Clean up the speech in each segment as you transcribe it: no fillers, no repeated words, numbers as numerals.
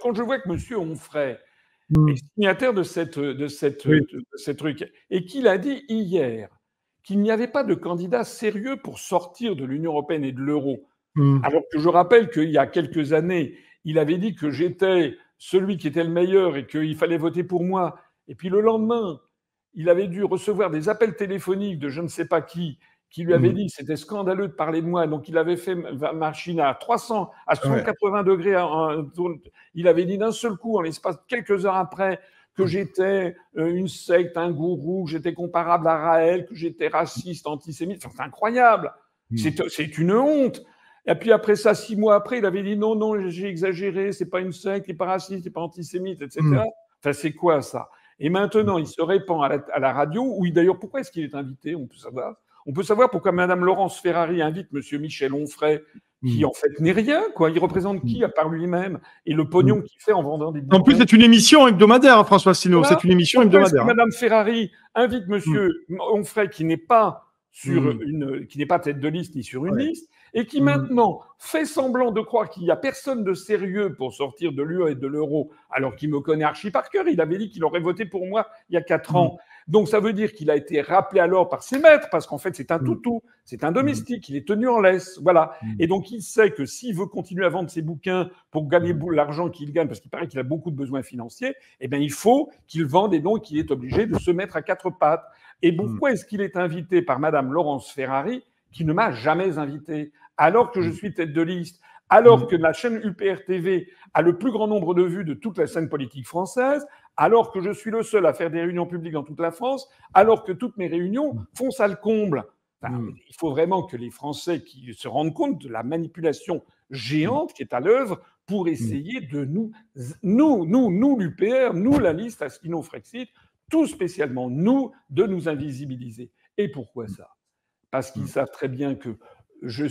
quand je vois que M. Onfray Mm. est signataire de Oui. cette truc, et qu'il a dit hier qu'il n'y avait pas de candidat sérieux pour sortir de l'Union européenne et de l'euro, Mm. alors que je rappelle qu'il y a quelques années, il avait dit que j'étais celui qui était le meilleur et qu'il fallait voter pour moi. Et puis le lendemain, il avait dû recevoir des appels téléphoniques de je ne sais pas qui lui avait Mm. dit que c'était scandaleux de parler de moi. Donc il avait fait machine à 300, à Ouais. 180 degrés. Il avait dit d'un seul coup, en l'espace de quelques heures après, que j'étais une secte, un gourou, que j'étais comparable à Raël, que j'étais raciste, antisémite. Enfin, c'est incroyable. Mm. C'est une honte. Et puis après ça, 6 mois après, il avait dit non, non, j'ai exagéré, c'est pas une secte, il n'est pas raciste, il n'est pas antisémite, etc. Mm. Enfin, c'est quoi ça? Et maintenant, il se répand à la radio. Oui, d'ailleurs, pourquoi est-ce qu'il est invité? On peut savoir. On peut savoir pourquoi Madame Laurence Ferrari invite Monsieur Michel Onfray, qui Mm. en fait n'est rien, quoi. Il représente qui à part lui-même et le Mm. pognon qu'il fait en vendant des En plus, bouquins. c'est une émission hebdomadaire, hein, François Asselineau. Voilà. C'est une émission Pourquoi est-ce que hebdomadaire. Hein. Madame Ferrari invite Mm. Monsieur Onfray, qui n'est pas Mm. qui n'est pas tête de liste ni sur une Ouais. liste, et qui Mm. maintenant fait semblant de croire qu'il n'y a personne de sérieux pour sortir de l'UE et de l'euro, alors qu'il me connaît archi par cœur. Il avait dit qu'il aurait voté pour moi il y a 4 Mm. ans. Donc ça veut dire qu'il a été rappelé alors par ses maîtres, parce qu'en fait c'est un Mm. toutou, c'est un Mm. domestique, il est tenu en laisse, voilà. Mm. Et donc il sait que s'il veut continuer à vendre ses bouquins pour gagner l'argent qu'il gagne, parce qu'il paraît qu'il a beaucoup de besoins financiers, eh bien il faut qu'il vende et donc il est obligé de se mettre à 4 pattes. Et pourquoi est-ce qu'il est invité par Madame Laurence Ferrari, qui ne m'a jamais invité, alors que je suis tête de liste, alors que la chaîne UPR TV a le plus grand nombre de vues de toute la scène politique française, alors que je suis le seul à faire des réunions publiques dans toute la France, alors que toutes mes réunions font salle comble. Enfin, il faut vraiment que les Français qui se rendent compte de la manipulation géante qui est à l'œuvre pour essayer de nous l'UPR, nous la liste Asselineau-Frexit, tout spécialement nous, de nous invisibiliser. Et pourquoi ça? Parce qu'ils savent très bien que je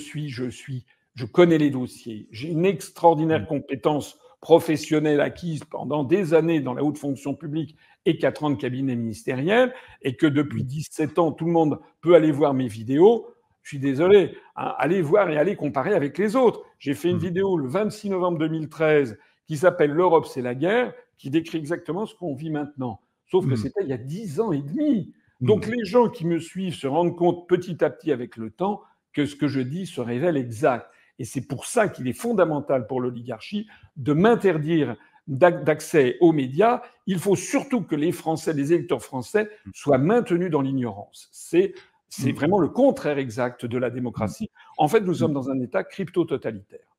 connais les dossiers, j'ai une extraordinaire compétence professionnelle acquise pendant des années dans la haute fonction publique et 4 ans de cabinet ministériel, et que depuis 17 ans, tout le monde peut aller voir mes vidéos. Je suis désolé, hein, allez voir et allez comparer avec les autres. J'ai fait une vidéo le 26 novembre 2013 qui s'appelle L'Europe, c'est la guerre, qui décrit exactement ce qu'on vit maintenant. Sauf que c'était il y a 10 ans et demi. Donc les gens qui me suivent se rendent compte petit à petit avec le temps que ce que je dis se révèle exact. Et c'est pour ça qu'il est fondamental pour l'oligarchie de m'interdire d'accès aux médias. Il faut surtout que les Français, les électeurs français, soient maintenus dans l'ignorance. C'est vraiment le contraire exact de la démocratie. En fait, nous sommes dans un État crypto-totalitaire.